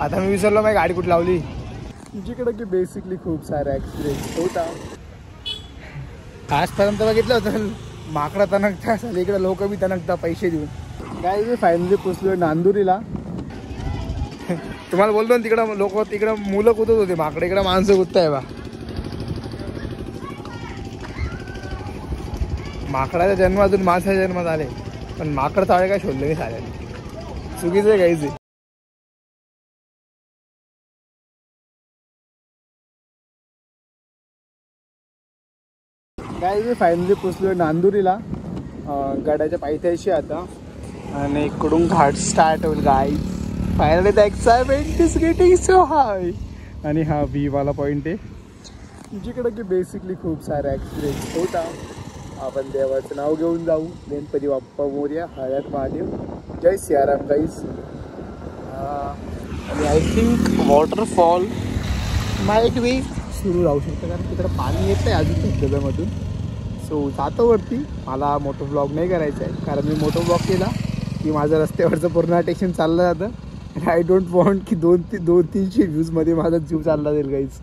आता मी विसरलो माझी गाडी कुठे लावली. तुमच्याकडे की बेसिकली खूप सारे ॲक्सिडेंट होता. आजपर्यंत बघितलं होतं माकडा तणकता असेल, इकडे लोक बी तणकता पैसे देऊन. काय मी फायनली पोचलो नांदुरीला. तुम्हाला बोलतो ना तिकडं लोक, तिकडं मुलं कुदत होते माकडे, इकडं माणसं कुदताय बा. माकडाचा जन्म अजून माणसाच्या जन्मात आले, पण माकड चाळे काय शोधले नाही साऱ्यांनी. चुकीचं काहीच आहे. काय मी फायनली पोचलो नांदुरीला गडाच्या पायथ्याशी आता. आणि इकडून घाट स्टार्ट होईल guys. Finally the excitement is getting so high. आणि हा व्ही वाला पॉईंट आहे. तुमच्याकडे की बेसिकली खूप सारे ॲक्सिडेंट होता. आपण देवाचं नाव घेऊन जाऊ. गणपती बाप्पा मोरया, हळद महादेव, जय सियाराम गाईज. आणि I think waterfall might be सुरू राहू शकतं, कारण तिकडं पाणी येत आहे अजून धबधब्यामधून. सो जातो वरती. मला मोटो ब्लॉग नाही करायचा आहे, कारण मी मोटो ब्लॉग केला की माझं रस्त्यावरचं पूर्ण अटेन्शन चाललं जातं. आणि आय डोंट वॉन्ट की 200-300 व्ह्यूजमध्ये माझा जीव चालला जाईल गाईज.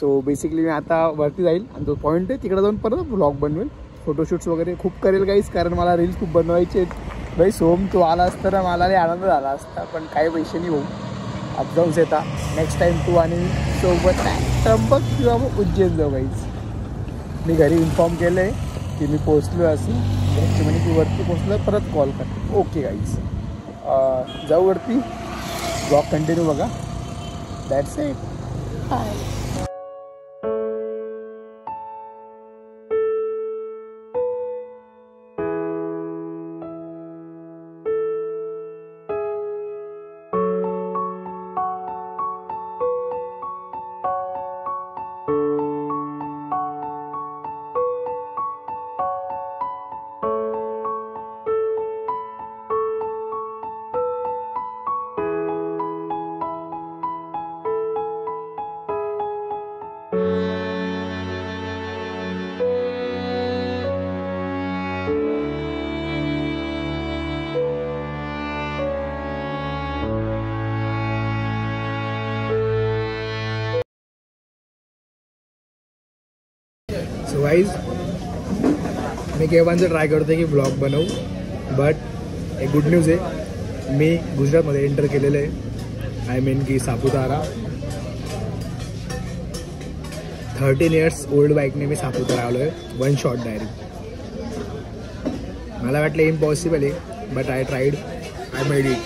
सो बेसिकली मी आता वरती जाईल आणि जो पॉईंट आहे तिकडे जाऊन परत ब्लॉग बनवेल. फोटोशूट्स वगैरे खूप करेल गाईज, कारण मला रील्स खूप बनवायचे आहेत. भाई सोम तू आला असता ना मला लई आनंद झाला असता, पण काही पैसे नाही होऊ. अपडाऊन्स येता. नेक्स्ट टाईम तू आणि सोबत त्र्यंबक किंवा मग उज्जैन जाऊ गाईज. मी घरी इन्फॉर्म केलं आहे की मी पोचलो असं. म्हणजे की वरती पोचलं परत कॉल कर. ओके गाईज, जाऊ वरती. ब्लॉग कंटिन्यू बघा. That's it. Bye. So guys मी केव्हांचं ट्राय करतो की ब्लॉग बनवू, बट एक गुड न्यूज आहे. मी गुजरातमध्ये एंटर केलेलं आहे. आय मीन की सापुतारा. 13 इयर्स ओल्ड बाईकने मी सापुतारा आलो आहे. 1 शॉट डायरेक्ट. मला वाटलं इम्पॉसिबल आहे, but I tried. I made it.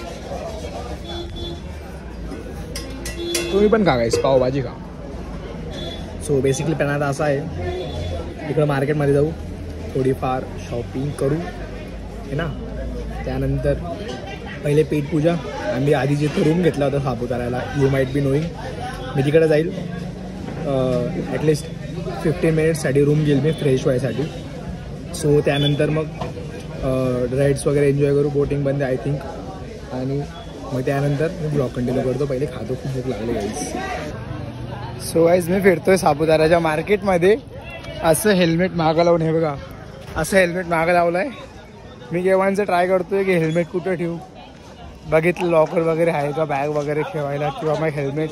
तुम्ही पण खा गाईस, पावभाजी खा. सो बेसिकली प्लॅन आता असा आहे, इकडं मार्केटमध्ये जाऊ, थोडीफार शॉपिंग करू आहे ना. त्यानंतर पहिले पेटपूजा. आम्ही आधी जिथं रूम घेतला होता सापुताऱ्याला, यू माईट बी नोईंग, मी तिकडे जाईल. ॲटलिस्ट 15 मिनिट्ससाठी रूम घेईल मी फ्रेश व्हायसाठी. सो त्यानंतर मग राईड्स वगैरे एन्जॉय करू. बोटिंग बंद आय थिंक. आणि मग त्यानंतर मी ब्लॉग कंटिन्यू करतो. पहिले खातो, खूप भूक लागली गाईज. सो गाईज मी फिरतोय सापुताऱ्याच्या मार्केटमध्ये. असं हेल्मेट मागं लावून, हे बघा असं हेल्मेट मागं लावलं आहे. मी केव्हांचं ट्राय करतो आहे की हेल्मेट कुठं ठेवू. बघितलं लॉकर वगैरे आहे का बॅग वगैरे ठेवायला, किंवा मग हेल्मेट,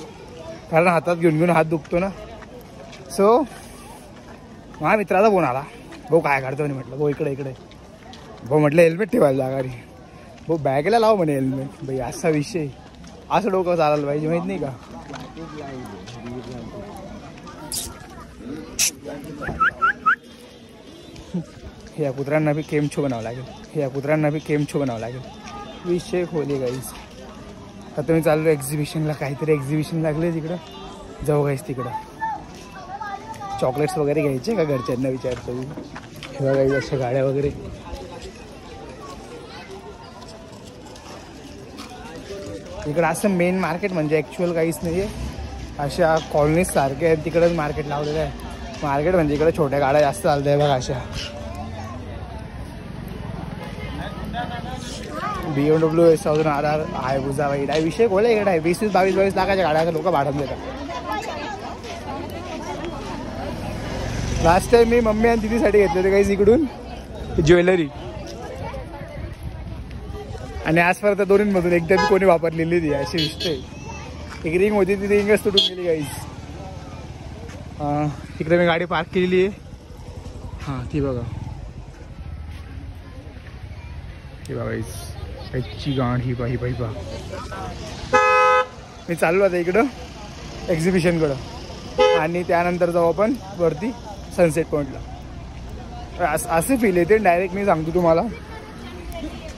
कारण हातात घेऊन घेऊन हात दुखतो ना. सो माझ्या मित्राचा फोन आला. भाऊ काय काढतो म्हणे. म्हटलं भाऊ इकडे इकडे. भाऊ म्हटलं हेल्मेट ठेवायला जागा रे. भाऊ बॅगला लाव म्हणे हेल्मेट. भाई असा विषय, असं डोकं चालायला पाहिजे, माहीत नाही का. या कुत्र्यांना बी केमछो बनावं लागेल. बनावं लागेल. विषय खोली गाईज. आता मी चाललो एक्झिबिशनला. काहीतरी एक्झिबिशन लागले तिकडं. जाऊ गाईज तिकडं. चॉकलेट्स वगैरे घ्यायचे का घरच्यांना विचारतो. हे गाईज अशा गाड्या वगैरे. इकडं असं मेन मार्केट म्हणजे ॲक्च्युअल काहीच नाही आहे. अशा कॉलनीज सारखे आहेत, तिकडंच मार्केट लावलेलं आहे. मार्केट म्हणजे इकडे छोट्या गाड्या जास्त चालत आहे बघा. अशा BMW अजून RR आहे. बुजा वाईट आहे. विषय खोला इकडे आहे. 20-22 लाखाच्या गाड्या लोक भाडून देतात. लास्ट टाइम मी मम्मी आणि दिदीसाठी घेतले होते काही इकडून ज्वेलरी. आणि आजपर्यंत दोन्हींमधून एकदा मी कोणी वापरलेली ती अशी विषय. एक रिंग होती ती रिंगच तुटून गेली गाईज. तिकडे मी गाडी पार्क केलेली आहे. हां ती बघा, ही बघा गाईज, त्याची गाठ ही पा मी चाललो आता इकडं एक्झिबिशनकडं आणि त्यानंतर जाऊ आपण वरती सनसेट पॉईंटला. असं फील येते डायरेक्ट. मी सांगतो तुम्हाला,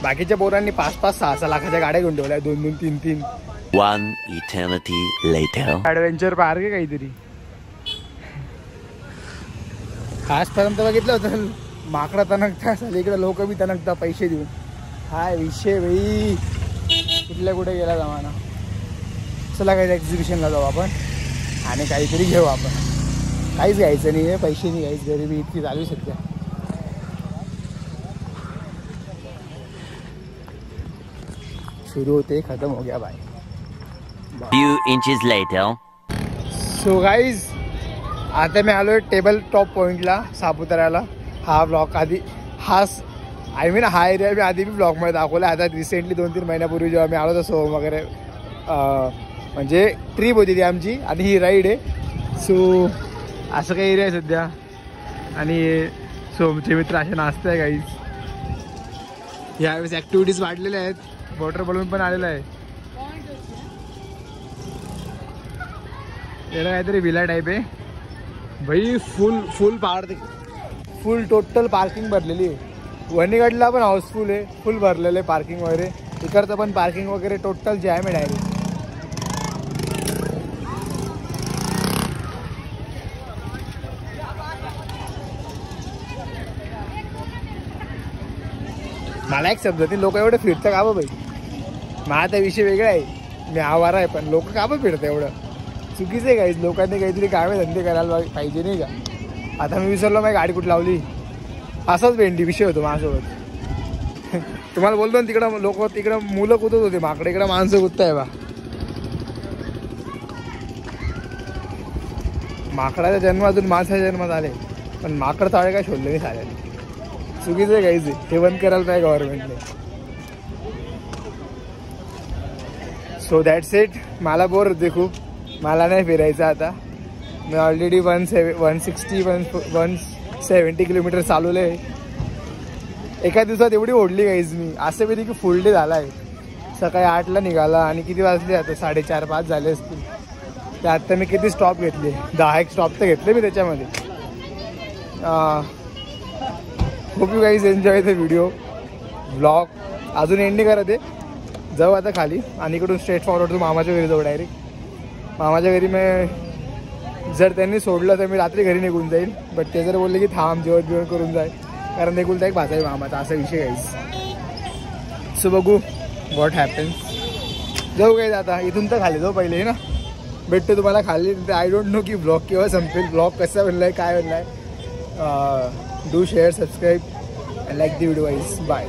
बाकीच्या पोरांनी 5-5, 6-6 लाखाच्या गाड्या घेऊन ठेवल्या, 2-2, 3-3. One eternity later. Adventure park आहे काहीतरी. आजपर्यंत बघितलं होतं माकडा तणकता असेल, इकडे लोक बी तणकता पैसे देऊन. हाय विषय भाई, कुठल्या कुठे गेला जमाना. चला काही एक्झिबिशनला जाऊ आपण आणि काहीतरी घेऊ आपण. काहीच घ्यायचं नाही आहे, पैसे नाही घ्यायचं, गरिबी इतकी चालू सध्या. सुरू होते खतम हो गया भाई. Few inches later. So guys, आता मी आलो आहे टेबल टॉप पॉईंटला सापुताऱ्याला. हा ब्लॉग आधी हा एरिया मी आधी बी ब्लॉगमध्ये दाखवला. आता रिसेंटली 2-3 महिन्यापूर्वी जेव्हा मी आलो होतो सोहम वगैरे, म्हणजे ट्रिप होती ती आमची आणि ही राईड आहे. सो असं काही एरिया आहे सध्या. आणि सोहमचे मित्र असे नाचत आहे गाईज. यावेळेस ॲक्टिव्हिटीज वाढलेल्या आहेत. वॉटर बलून पण आलेलं आहे. याला काहीतरी विला टाईप आहे भाई. फुल फुल टोटल पार्किंग भरलेली आहे. वणीगडला पण हाऊसफुल आहे, फुल भरलेलं आहे पार्किंग वगैरे. इकडचं पण पार्किंग वगैरे टोटल जॅम आहे डायरेक्ट. मला एक शब्द ते लोक एवढं फिरतं का भाई. माझा विषय वेगळा आहे, मी आवारा आहे, पण लोक का फिरतं एवढं. चुकीचं आहे काहीच. लोकांनी काहीतरी कामे धंदे करायला पाहिजे नाही का. आता मी विसरलो माझी गाडी कुठं लावली. असाच भेंडी विषय होतो माझ्यासोबत. तुम्हाला बोलतो ना, तिकडं लोक तिकडं मुलं कुदत होते माकडे, इकडं माणसं कुदत आहे बा. माकडाच्या जन्मातून माणसाच्या जन्मात आले, पण माकड चाळे काय शोधले नाही साऱ्याने. चुकीचं आहे काहीच. हे बंद करायला पाहिजे गव्हर्नमेंटने. So that's it. मला बोर होते खूप, मला नाही फिरायचं आता. मी ऑलरेडी 170 किलोमीटर चालवलं आहे. एका दिवसात एवढी ओढली गाईज मी. असं कधी की फुल डे झाला आहे. सकाळी 8ला निघाला आणि किती वाजले आता 4:30-5 झाले असतील. तर आत्ता मी किती स्टॉप घेतले, 10 स्टॉप तर घेतले मी त्याच्यामध्ये. Hope you guys enjoy the video blog. अजून एंड नाही करत आहे. जाऊ आता खाली आणि इकडून स्ट्रेट फॉरवर्ड तू मामाच्या घरी जाऊ डायरेक्ट. मामाच्या घरी मी जर त्यांनी सोडलं तर मी रात्री घरी निघून जाईल. बट ते जर बोलले की थांब जेवण करून जाईल, कारण एकुलता एक भाचा आहे मामाचा, असा विषय गाईज. सो बघू व्हॉट हॅपन्स. जाऊ गाईज आता इथून तर खाली जाऊ पहिले ना. भेटतो तुम्हाला खाली. आय डोंट नो की ब्लॉग केव्हा संपेल. ब्लॉग कसा बनला आहे, काय बनला आहे. Do share, subscribe and like the video guys. Bye.